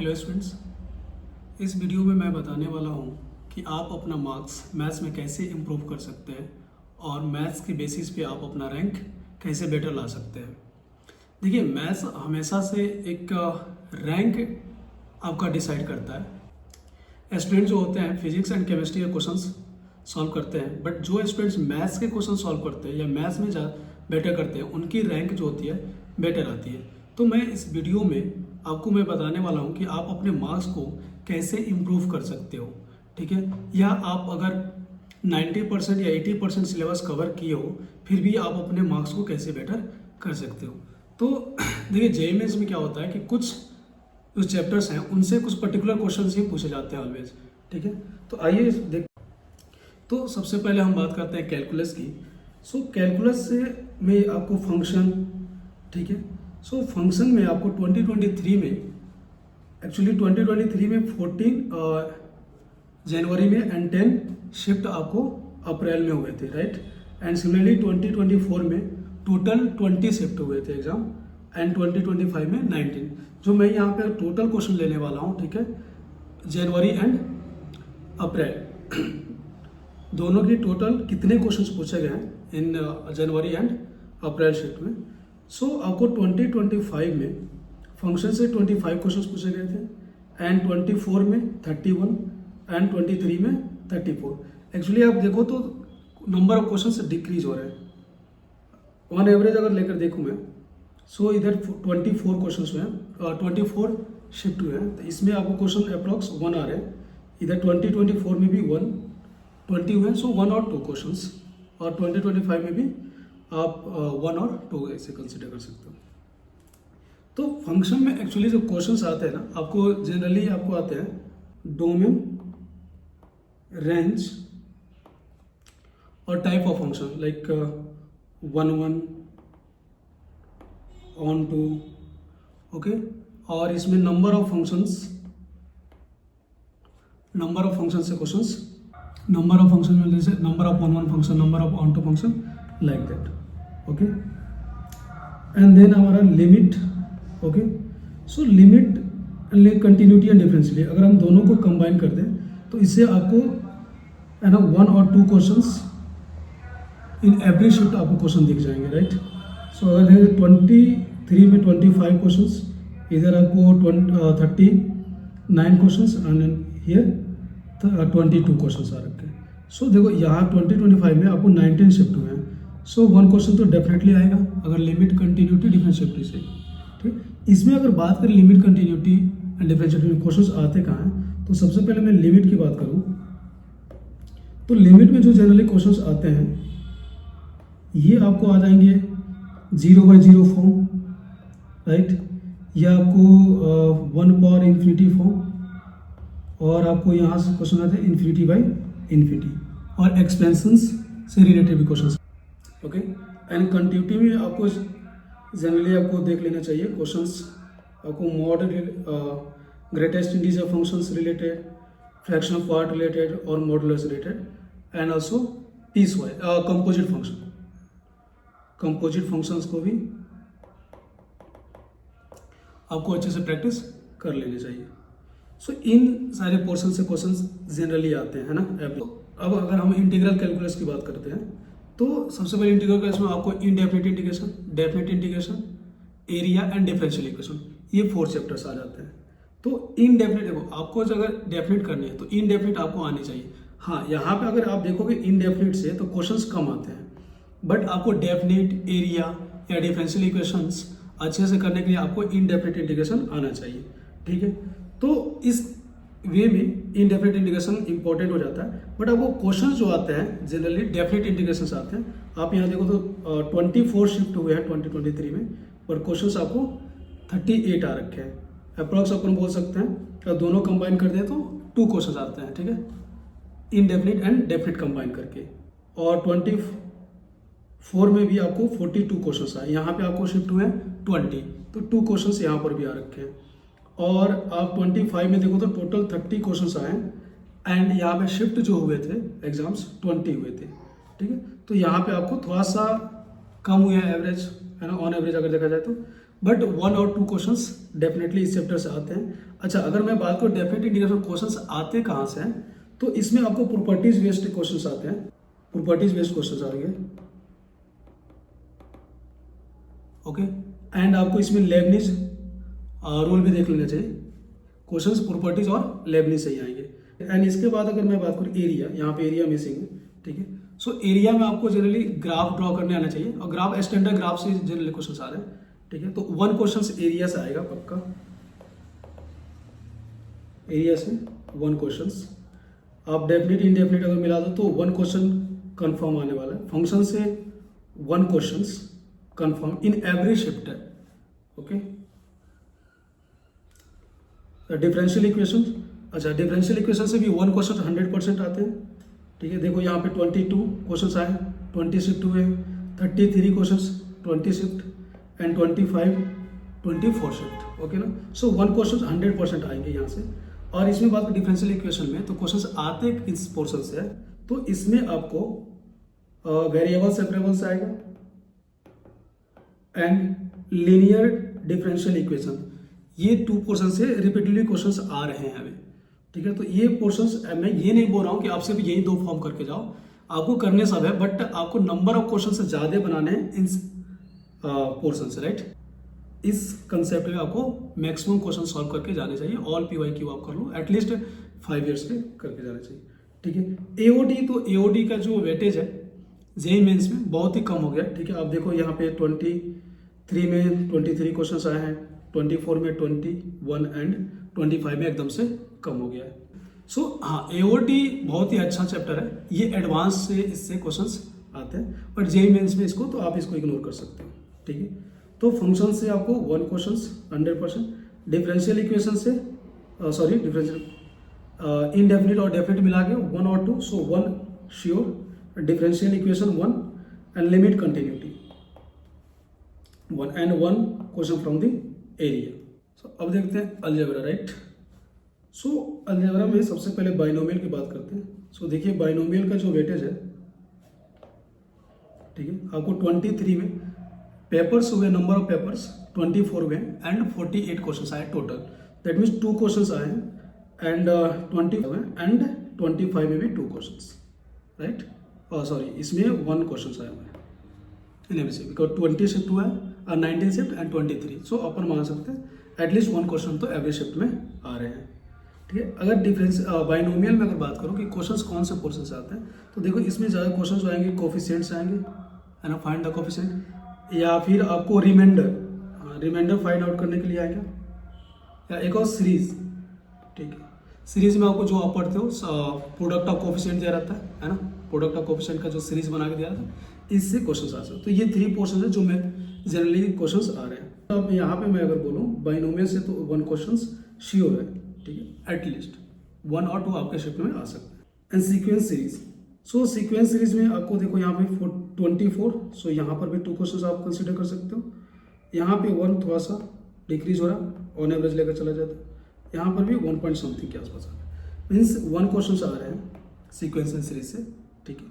Hello students, इस video में मैं बताने वाला हूँ कि आप अपना मार्क्स मैथ्स में कैसे इम्प्रूव कर सकते हैं और मैथ्स की बेसिस पे आप अपना रैंक कैसे बेटर ला सकते हैं। देखिए, मैथ्स हमेशा से एक रैंक आपका डिसाइड करता है। स्टूडेंट जो होते हैं फिजिक्स एंड केमिस्ट्री के क्वेश्चंस सॉल्व करते हैं, बट जो स्टूडेंट्स मैथ्स के क्वेश्चन सॉल्व करते हैं या मैथ्स में बेटर करते हैं, उनकी रैंक जो होती है बेटर आती है। तो मैं इस वीडियो में आपको मैं बताने वाला हूँ कि आप अपने मार्क्स को कैसे इम्प्रूव कर सकते हो, ठीक है। या आप अगर 90% या 80% सिलेबस कवर किए हो, फिर भी आप अपने मार्क्स को कैसे बेटर कर सकते हो। तो देखिए, जेईई मेंस में क्या होता है कि कुछ जो चैप्टर्स हैं उनसे कुछ पर्टिकुलर क्वेश्चन ही पूछे जाते हैं ऑलवेज, ठीक है। तो आइए देख। तो सबसे पहले हम बात करते हैं कैलकुलस की। सो कैलकुलस से में आपको फंक्शन, ठीक है। सो फंक्शन में आपको 2023 में, एक्चुअली 2023 में 14 जनवरी में एंड 10 शिफ्ट आपको अप्रैल में हुए थे, राइट। एंड सिमिलरली 2024 में टोटल 20 शिफ्ट हुए थे एग्जाम, एंड 2025 में 19। जो मैं यहाँ पे टोटल क्वेश्चन लेने वाला हूँ, ठीक है, जनवरी एंड अप्रैल दोनों की टोटल कितने क्वेश्चंस पूछे गए हैं इन जनवरी एंड अप्रैल शिफ्ट में। सो आपको 2025 में फंक्शन से 25 क्वेश्चंस पूछे गए थे, एंड 24 में 31 एंड 23 में 34। एक्चुअली आप देखो तो नंबर ऑफ क्वेश्चंस डिक्रीज हो रहे हैं ऑन एवरेज अगर लेकर देखूँ मैं। सो इधर 24 क्वेश्चंस हुए हैं, 24 शिफ्ट हुए हैं, तो इसमें आपको क्वेश्चन अप्रॉक्स 1 आ रहे हैं। इधर 2024 में भी 20 हुए हैं, सो 1 और 2 क्वेश्चंस, और 2025 में भी आप 1 और 2 ऐसे कंसिडर कर सकते हो। तो फंक्शन में एक्चुअली जो क्वेश्चंस आते हैं ना, आपको जनरली आपको आते हैं डोमेन, रेंज और type of function, like 1 onto, okay. और इसमें नंबर ऑफ फंक्शंस से क्वेश्चंस, नंबर ऑफ फंक्शन में जैसे number of on one function, number of onto function, like that, okay. And then हमारा limit, okay. So limit, continuity and differentially, अगर हम दोनों को कंबाइन कर दें तो इससे आपको है ना 1 और 2 क्वेश्चंस इन एवरी शिफ्ट आपको क्वेश्चन दिख जाएंगे, राइट। सो अगर 23 में 25 क्वेश्चंस, इधर आपको 39 क्वेश्चंस, एंड हियर 22 क्वेश्चन आ रखे हैं। सो देखो यहाँ 2025 में आपको 19 शिफ्ट हुए हैं, सो 1 क्वेश्चन तो डेफिनेटली आएगा अगर लिमिट, कंटिन्यूटी, डिफरेंशिएबिलिटी से, ठीक। इसमें अगर बात करें limit, continuity and differentiability questions आते कहाँ हैं, तो सबसे पहले मैं लिमिट की बात करूँ तो लिमिट में जो जनरली क्वेश्चंस आते हैं ये आपको आ जाएंगे 0/0 फॉर्म, राइट। या आपको 1 पावर इन्फिनिटी फॉर्म, और आपको यहाँ से क्वेश्चन आते हैं इन्फिनिटी/इन्फिनिटी, और एक्सपेंशंस से रिलेटेड भी क्वेश्चन, ओके। एंड कंटिन्यूटी में आपको जनरली आपको देख लेना चाहिए क्वेश्चंस, आपको mod, greatest integer functions related, fraction of part related, और modulus related, and also piecewise composite functions को भी आपको अच्छे से प्रैक्टिस कर लेनी चाहिए। सो इन सारे पोर्शन से क्वेश्चंस जनरली आते हैं, है ना। अब अगर हम इंटीग्रल कैलकुलस की बात करते हैं तो सबसे पहले इंटीग्रल कैलकुलस में आपको indefinite integration, definite integration, area and differential equation, ये 4 चैप्टर्स आ जाते हैं। तो इनडेफिनिट देखो, आपको अगर डेफिनिट करनी है तो इनडेफिनिट आपको आनी चाहिए। हाँ, यहाँ पे अगर आप देखोगे इनडेफिनिट से तो क्वेश्चंस कम आते हैं, बट आपको डेफिनिट, एरिया या डिफरेंशियल इक्वेशंस अच्छे से करने के लिए आपको इनडेफिनिट इंटीग्रेशन आना चाहिए, ठीक है। तो इस वे में इनडेफिनिट इंटीग्रेशन इंपॉर्टेंट हो जाता है, बट अब वो क्वेश्चन जो आते हैं जनरली डेफिनिट इंटीग्रेशन आते हैं। आप यहाँ देखो तो 24 शिफ्ट हुए हैं 2023 में, और क्वेश्चंस आपको 38 आ रखे हैं अप्रॉक्स, अपन बोल सकते हैं। अगर दोनों कंबाइन कर दें तो 2 क्वेश्चन आते हैं, ठीक है, इनडेफिनिट एंड डेफिनिट कंबाइन करके। और 24 में भी आपको 42 क्वेश्चन आए, यहाँ पे आपको शिफ्ट हुए हैं 20, तो 2 क्वेश्चन यहाँ पर भी आ रखे हैं। और आप 25 में देखो तो टोटल 30 क्वेश्चंस आए, एंड यहाँ पे शिफ्ट जो हुए थे एग्जाम्स 20 हुए थे, ठीक है। तो यहाँ पे आपको थोड़ा सा कम हुआ है एवरेज, है ना, ऑन एवरेज अगर देखा जाए तो। बट 1 और 2 क्वेश्चंस डेफिनेटली इस चैप्टर से आते हैं। अच्छा, अगर मैं बात करूँ डेफिनेट इंटीग्रेशन क्वेश्चंस आते कहाँ से हैं, तो इसमें आपको प्रॉपर्टीज बेस्ड क्वेश्चंस आते हैं, प्रॉपर्टीज बेस्ड क्वेश्चंस आएंगे। ओके, एंड आपको इसमें लेबनिज रूल भी देख लेना चाहिए। क्वेश्चंस प्रॉपर्टीज और लेबनिज से ही आएंगे। एंड इसके बाद अगर मैं बात करूँ एरिया, यहाँ पे एरिया मिसिंग है, ठीक है। सो एरिया में आपको जनरली ग्राफ ड्रॉ करने आना चाहिए, और ग्राफ स्टैंडर्ड ग्राफ से जनरली क्वेश्चंस आ रहे हैं, ठीक है। तो 1 क्वेश्चन एरिया से आएगा पक्का, एरिया से 1 क्वेश्चंस। आप डेफिनेट इनडेफिनेट अगर मिला दो तो 1 क्वेश्चन कंफर्म आने वाला है। फंक्शन से 1 questions confirm in every shift है, ओके। डिफरेंशियल इक्वेशन, अच्छा डिफरेंशियल इक्वेशन से भी 1 क्वेश्चन 100% आते हैं, ठीक है। देखो यहाँ पे 22 क्वेश्चन आए, 20 शिफ्ट हुए, 33 question 20 shift and 24 shift, okay ना। सो 1 क्वेश्चन 100% आएंगे यहाँ से। और इसमें बात करें डिफरेंशियल इक्वेशन में, तो क्वेश्चंस आते किस पोर्शन से है, तो इसमें आपको वेरिएबल सेपरेबल आएगा एंड लीनियर डिफरेंशियल इक्वेशन, ये 2 पोर्शन से रिपीटेडली क्वेश्चंस आ रहे हैं हमें, ठीक है। तो ये पोर्शंस, मैं ये नहीं बोल रहा हूँ कि आप सिर्फ यही 2 फॉर्म करके जाओ, आपको करने सब है, बट आपको नंबर ऑफ क्वेश्चन से ज़्यादा बनाने हैं इन पोर्शन से, राइट। इस कंसेप्ट में आपको मैक्सिमम क्वेश्चन सॉल्व करके जाने चाहिए। ऑल PYQ आप कर लो, एटलीस्ट 5 ईयर्स के करके जाने चाहिए, ठीक है। AOD, तो AOD का जो वेटेज है JEE मेंस में बहुत ही कम हो गया, ठीक है। आप देखो यहाँ पे 23 में 23 क्वेश्चन आए हैं, 24 में 21 एंड 25 में एकदम से कम हो गया है। सो हाँ, AOD बहुत ही अच्छा चैप्टर है, ये एडवांस से इससे क्वेश्चंस आते हैं, बट JEE मेंस में इसको, तो आप इसको इग्नोर कर सकते हो, ठीक है। तो फंक्शन से आपको 1 क्वेश्चन 100%, डिफरेंशियल इक्वेशन से डिफरेंशियल इनडेफिनिट और डेफिनिट मिला के 1 और 2, so 1 sure, differential equation 1 and limit continuity 1 and 1 question from the area. So अब देखते हैं अलजेब्रा, राइट। सो अलजेब्रा में सबसे पहले बाइनोमियल की बात करते हैं। सो देखिए बाइनोमियल का जो वेटेज है, ठीक है, आपको 23 में पेपर्स हुए, नंबर ऑफ पेपर्स 24 हुए एंड 48 क्वेश्चन आए टोटल, दैट मीन्स 2 क्वेश्चन आए हैं एंड 20 हुए एंड 25 में भी 2 क्वेश्चन, राइट। सॉरी, इसमें 1 क्वेश्चन आए हुए हैं इन एमसी, बिकॉज 20 शिफ्ट हुआ है, 19 शिफ्ट एंड 23, सो अपन मान सकते हैं एटलीस्ट 1 क्वेश्चन तो एवरी शिफ्ट में आ रहे हैं, ठीक है। अगर डिफरेंस बाइनोमियल में अगर बात करूँ कि क्वेश्चंस कौन से पोर्शन से आते हैं, तो देखो इसमें ज़्यादा क्वेश्चंस आएंगे, कोफिशिएंट्स आएंगे, है ना, फाइंड द कोफिशिएंट, या फिर आपको रिमाइंडर फाइंड आउट करने के लिए आएगा, या एक और सीरीज, ठीक है। सीरीज में आपको जो आप पढ़ते हो प्रोडक्ट ऑफ कोफिशिएंट दिया रहता है ना, प्रोडक्ट ऑफ कोफिशिएंट का जो सीरीज बना के दिया रहता है, इससे क्वेश्चन आ सकते। तो ये 3 पोर्शन है जो में जनरली क्वेश्चन आ रहे हैं। तो अब यहाँ पे मैं अगर बोलूँ बाइनोमियल से, तो 1 क्वेश्चन श्योर है, ठीक है, एटलीस्ट 1 और 2 आपके शिफ्ट में आ सकते हैं। And sequence series, so sequence series में आपको देखो यहाँ पे 24, सो यहाँ पर भी 2 क्वेश्चन आप कंसिडर कर सकते हो। यहाँ पे 1 थोड़ा सा डिक्रीज हो रहा है, ऑन एवरेज लेकर चला जाता है, यहाँ पर भी 1 पॉइंट समथिंग के आसपास आ रहा है, मीन्स 1 क्वेश्चन आ रहे हैं सीक्वेंस सीरीज से, ठीक है।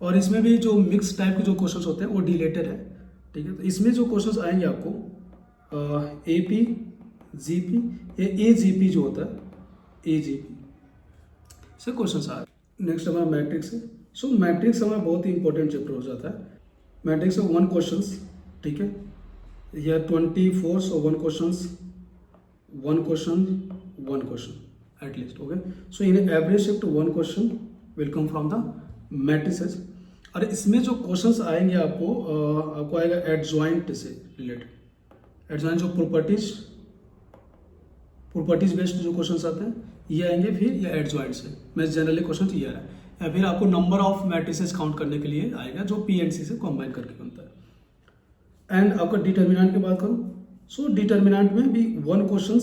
और इसमें भी जो मिक्स टाइप के जो क्वेश्चन होते हैं वो डिलेटेड है, ठीक है। तो इसमें जो क्वेश्चन आएंगे आपको AP, GP या AGP जो होता है, AGP से क्वेश्चन आ रहे हैं। नेक्स्ट हमारा मैट्रिक्स है। सो मैट्रिक्स हमारा बहुत ही इंपॉर्टेंट चैप्टर हो जाता है। मैट्रिक्स में 1 क्वेश्चन, ठीक है, या 24, सो 1 question at least, okay. So in every shift 1 question will come from the matrices. और इसमें जो क्वेश्चंस आएंगे आपको आएगा एडजॉइंट से रिलेटेड, एडजॉइंट जो प्रॉपर्टीज बेस्ड जो क्वेश्चंस आते हैं ये आएंगे, फिर या एडजॉइंट से मैं जनरली क्वेश्चन ये आ रहा है, या फिर आपको नंबर ऑफ मैट्रिसेस काउंट करने के लिए आएगा जो P एंड C से कॉम्बाइन करके बनता है। एंड आपका डिटर्मिनेंट की बात करूँ, सो डिटर्मिनेंट में भी 1 क्वेश्चन,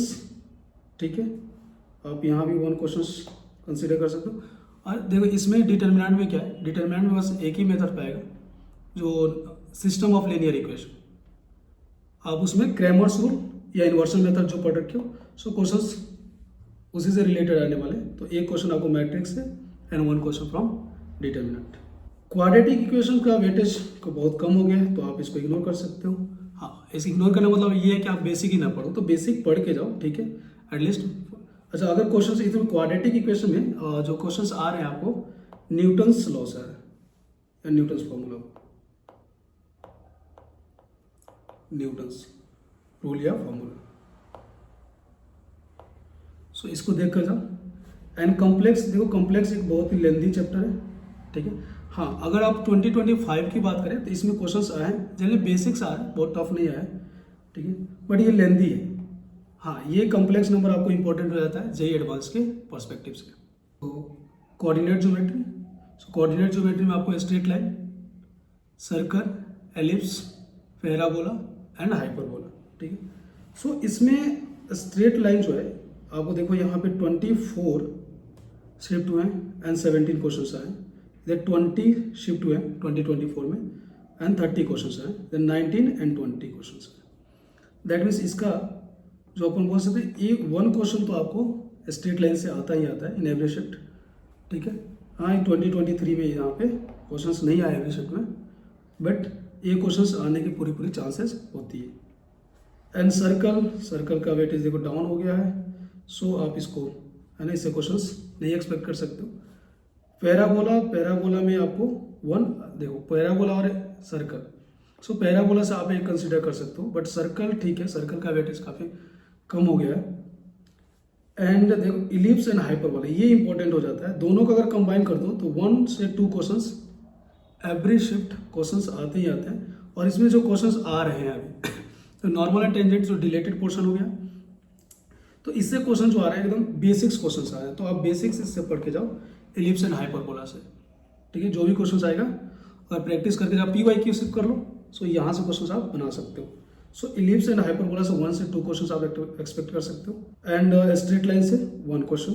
ठीक है, आप यहाँ भी 1 क्वेश्चन कंसिडर कर सकते हो। और देखो इसमें डिटर्मिनेंट में क्या है, डिटर्मिनेंट में बस एक ही मेथड पाएगा, जो सिस्टम ऑफ लीनियर इक्वेशन, आप उसमें क्रैमर्स रूल या इन्वर्सन मेथड जो पढ़ रखे हो, सो क्वेश्चंस उसी से रिलेटेड आने वाले। तो एक क्वेश्चन आपको मैट्रिक्स से and 1 question from determinant. Quadratic equation का वेटेज को बहुत कम हो गया है, तो आप इसको इग्नोर कर सकते हो। हाँ, इसे इग्नोर करने का मतलब ये है कि आप बेसिक ही ना पढ़ो, तो बेसिक पढ़ के जाओ, ठीक है एटलीस्ट। अच्छा, अगर क्वेश्चन इसमें क्वाड्रेटिक इक्वेशन में जो क्वेश्चंस आ रहे हैं आपको न्यूटन्स लॉ से या न्यूटन्स फॉर्मूला, न्यूटन्स रूल या फॉर्मूला, सो इसको देख कर जाओ। एंड कॉम्प्लेक्स, देखो कॉम्प्लेक्स एक बहुत ही लेंथी चैप्टर है, ठीक है। हाँ, अगर आप 2025 की बात करें तो इसमें क्वेश्चंस आए हैं, जनरली बेसिक्स आए हैं, बहुत टफ नहीं आया, ठीक है, बट ये लेंथी है। हाँ, ये कॉम्प्लेक्स नंबर आपको इंपॉर्टेंट हो जाता है जेईई एडवांस के पर्सपेक्टिव से। तो कोऑर्डिनेट ज्योमेट्री, सो कोऑर्डिनेट ज्योमेट्री में आपको straight line, circle, ellipse, parabola and hyperbola, ठीक है। सो इसमें स्ट्रेट लाइन जो है आपको देखो यहाँ पे 24 शिफ्ट हुए हैं एंड 17 क्वेश्चन आए, इधर 20 शिफ्ट हुए हैं 2024 में एंड 30 क्वेश्चन आए, देन 19 एंड 20 क्वेश्चन आए। दैट मीन्स इसका जो अपन बोल सकते हैं एक 1 क्वेश्चन तो आपको स्ट्रेट लाइन से आता ही आता है इन एवरी शिफ्ट, ठीक है। हाँ, 2023 में यहाँ पे क्वेश्चंस नहीं आए एवरी शिफ्ट में, बट ये क्वेश्चंस आने की पूरी चांसेस होती है। एंड सर्कल का वेटेज देखो डाउन हो गया है, सो आप इसको है ना, इससे क्वेश्चंस नहीं एक्सपेक्ट कर सकते हो। पैराबोला में आपको 1 देखो, पैराबोला और सर्कल, सो पैराबोला से आप एक कंसीडर कर सकते हो, बट सर्कल ठीक है, सर्कल का वेटेज काफ़ी कम हो गया है। एंड देखो इलिप्स एंड हाइपरबोला, ये इंपॉर्टेंट हो जाता है, दोनों को अगर कंबाइन कर दो तो 1 से 2 क्वेश्चंस एवरी शिफ्ट क्वेश्चंस आते ही आते हैं। और इसमें जो क्वेश्चंस आ रहे हैं अभी तो नॉर्मल एंड टेंजेंट जो डिलेटेड पोर्शन हो गया, तो इससे क्वेश्चन जो आ रहे हैं एकदम बेसिक्स क्वेश्चंस आ रहे हैं, तो आप बेसिक्स इससे पढ़ के जाओ इलिप्स एंड हाइपरबोला से, ठीक है। जो भी क्वेश्चन आएगा अगर प्रैक्टिस करके जाओ, PYQ सिर्फ कर लो, सो यहाँ से क्वेश्चन आप बना सकते हो। सो इलिप्स एंड हाइपरबोला से 1 से 2 क्वेश्चन आप एक्सपेक्ट कर सकते हो। एंड स्ट्रेट लाइन से 1 क्वेश्चन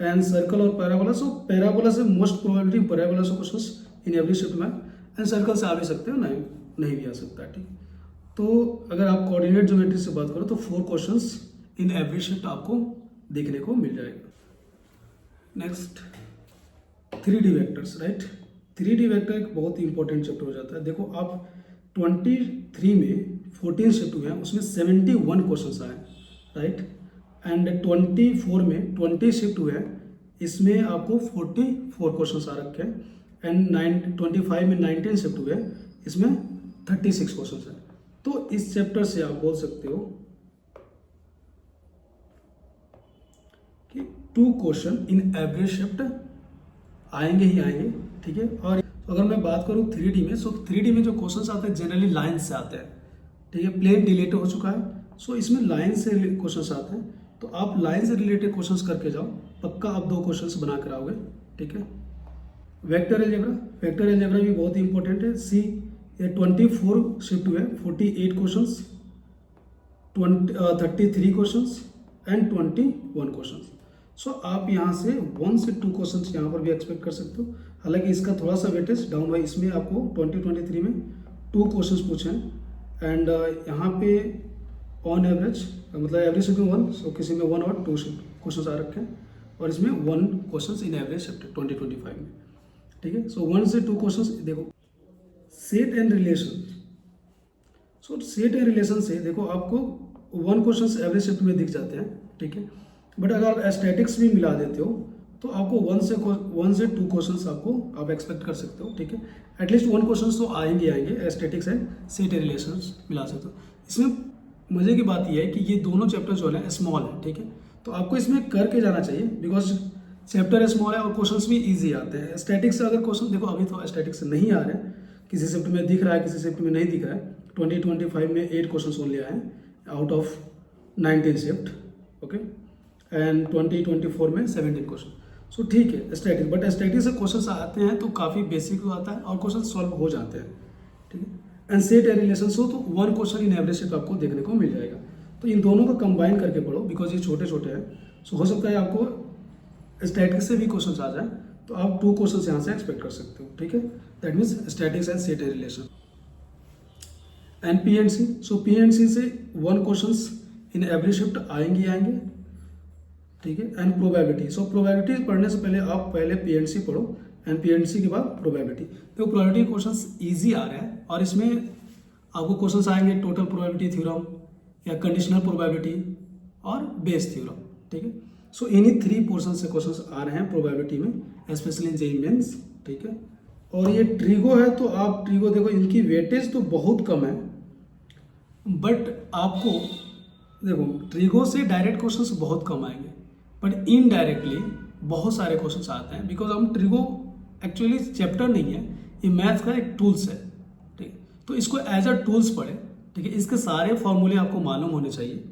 एंड सर्कल और पैराबोला, सो पैराबोला से मोस्ट प्रोबेबिलिटी पैराबोला से क्वेश्चन इन एवरी शिफ्ट में, एंड सर्कल से आ भी सकते हो, नहीं भी आ सकता है, ठीक। तो अगर आप कोऑर्डिनेट ज्योमेट्री से बात करो तो 4 क्वेश्चंस इन एवरी शिफ्ट आपको देखने को मिल जाएगा। Next 3D vectors, right. 3D vector एक बहुत ही इंपॉर्टेंट चैप्टर हो जाता है। देखो आप 23 में 14 शिफ्ट हुए हैं, उसमें 71 क्वेश्चन आए, राइट। एंड 24 में 20 शिफ्ट हुए हैं, इसमें आपको 44 क्वेश्चन आ रखे हैं। एंड 25 में 19 शिफ्ट हुए हैं, इसमें 36 क्वेश्चन है। तो इस चैप्टर से आप बोल सकते हो कि 2 क्वेश्चन इन एवरी शिफ्ट आएंगे ही आएंगे, ठीक है। और अगर मैं बात करूँ 3D में, सो 3D में जो क्वेश्चंस आते हैं जनरली लाइन से आते हैं, ठीक है। प्लेन डिलीट हो चुका है, सो इसमें लाइन से क्वेश्चंस आते हैं, तो आप लाइन से रिलेटेड क्वेश्चंस करके जाओ, पक्का आप 2 क्वेश्चंस बना कर आओगे, ठीक है। वेक्टर एलजेब्रा भी बहुत ही इंपॉर्टेंट है। सी ये 24 शिफ्ट हुए, 48 क्वेश्चंस, 33 क्वेश्चंस एंड 21 क्वेश्चंस। सो आप यहाँ से 1 से 2 क्वेश्चंस यहाँ पर भी एक्सपेक्ट कर सकते हो। हालांकि इसका थोड़ा सा वेटेज डाउन हुआ, इसमें आपको 2023 में 2 क्वेश्चंस पूछे हैं। एंड यहाँ पे ऑन एवरेज मतलब एवरेज शिफ्ट में 1, सो किसी में 1 और 2 शिफ्ट क्वेश्चन आ रखे हैं, और इसमें 1 क्वेश्चन इन एवरेज शिफ्ट 2025 में, ठीक है। सो 1 से 2 क्वेश्चन देखो। Set and relation, so set and relation से देखो आपको 1 क्वेश्चन एवरेज शिफ्ट में दिख जाते हैं, ठीक है। बट अगर आप स्टैटिक्स भी मिला देते हो तो आपको 1 से 2 क्वेश्चंस आप एक्सपेक्ट कर सकते हो, ठीक है। एटलीस्ट 1 क्वेश्चंस तो आएंगे statics and set and relations मिला सकते हो। इसमें मजे की बात यह है कि ये दोनों चैप्टर जो है स्मॉल है, ठीक है। तो आपको इसमें करके जाना चाहिए, बिकॉज चैप्टर स्मॉल है और क्वेश्चंस भी ईजी आते हैं। स्टैटिक्स से अगर क्वेश्चन देखो, अभी तो स्टैटिक्स नहीं आ रहे हैं, किसी शिफ्ट में दिख रहा है, किसी शिफ्ट में नहीं दिख रहा है। 2025 में 8 क्वेश्चन ओनली आए हैं out of 19 shift, okay. And 2024 में 17 क्वेश्चन, सो ठीक है स्टैटिक, बट स्टैटिक से क्वेश्चन आते हैं तो काफ़ी बेसिक हो आता है और क्वेश्चन सॉल्व हो जाते हैं, ठीक है। एंड सेट एंड रिलेशंस हो तो 1 क्वेश्चन इन एवरेज शिफ्ट आपको देखने को मिल जाएगा। तो इन दोनों को कंबाइन करके पढ़ो, बिकॉज ये छोटे छोटे हैं। सो हो सकता है आपको स्टैटिक से भी क्वेश्चन आ जाए, तो आप 2 क्वेश्चन यहाँ से एक्सपेक्ट कर सकते हो, ठीक है। That means statics and set and relation. And PNC, so PNC से 1 क्वेश्चन इन एवरी शिफ्ट आएंगे, ठीक है। एंड प्रोबेबिलिटी, सो प्रोबेबिलिटी पढ़ने से पहले आप पहले PNC पढ़ो एंड PNC के बाद प्रोबेबिलिटी। तो प्रोबेबिलिटी क्वेश्चंस इजी आ रहे हैं और इसमें आपको क्वेश्चंस आएंगे टोटल प्रोबेबिलिटी थ्योरम या कंडीशनल प्रोबेबिलिटी और बेस थ्योरम, ठीक है। सो इन्हीं 3 पोर्शन से क्वेश्चंस आ रहे हैं प्रोबेबिलिटी में, स्पेशली इन जेईई मेंस, ठीक है। और ये ट्रिगो है तो आप ट्रिगो देखो, इनकी वेटेज तो बहुत कम है, बट आपको देखो ट्रिगो से डायरेक्ट क्वेश्चंस बहुत कम आएंगे, बट इनडायरेक्टली बहुत सारे क्वेश्चंस आते हैं, बिकॉज हम ट्रिगो एक्चुअली चैप्टर नहीं है, ये मैथ्स का एक टूल्स है, ठीक है। तो इसको एज अ टूल्स पढ़े, ठीक है। इसके सारे फॉर्मूले आपको मालूम होने चाहिए।